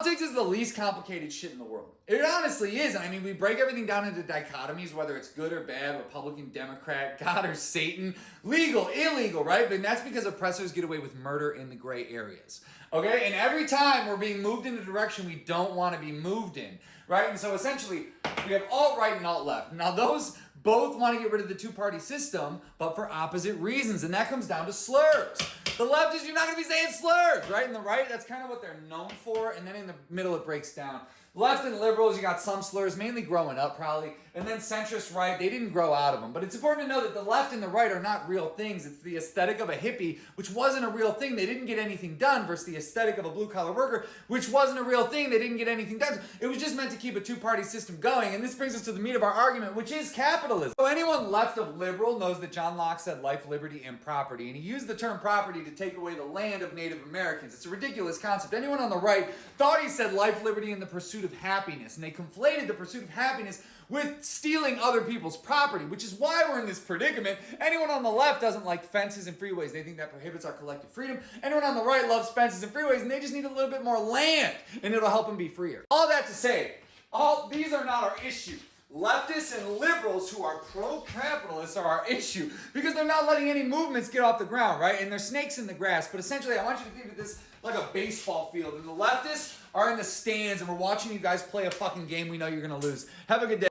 Politics is the least complicated shit in the world. It honestly is. I mean, we break everything down into dichotomies, whether it's good or bad, Republican, Democrat, God or Satan, legal, illegal, right? But that's because oppressors get away with murder in the gray areas. Okay? And every time we're being moved in a direction we don't want to be moved in, right? And so essentially, we have alt-right and alt-left. Now, those both want to get rid of the two-party system, but for opposite reasons. And that comes down to slurs. The left is, you're not going to be saying slurs, right? And the right, that's kind of what they're known for. And then in the middle, it breaks down. Left and liberals, you got some slurs, mainly growing up probably. And then centrist right, they didn't grow out of them. But it's important to know that the left and the right are not real things. It's the aesthetic of a hippie, which wasn't a real thing. They didn't get anything done, versus the aesthetic of a blue-collar worker, which wasn't a real thing. They didn't get anything done. It was just meant to keep a two-party system going. And this brings us to the meat of our argument, which is capitalism. So anyone left of liberal knows that John Locke said life, liberty, and property. And he used the term property to take away the land of Native Americans. It's a ridiculous concept. Anyone on the right thought he said life, liberty, and the pursuit of happiness. And they conflated the pursuit of happiness with stealing other people's property, which is why we're in this predicament. Anyone on the left doesn't like fences and freeways. They think that prohibits our collective freedom. Anyone on the right loves fences and freeways, and they just need a little bit more land, and it'll help them be freer. All that to say, all these are not our issue. Leftists and liberals who are pro-capitalists are our issue because they're not letting any movements get off the ground, right? And they're snakes in the grass. But essentially, I want you to think of this like a baseball field. And the leftists are in the stands, and we're watching you guys play a fucking game we know you're going to lose. Have a good day.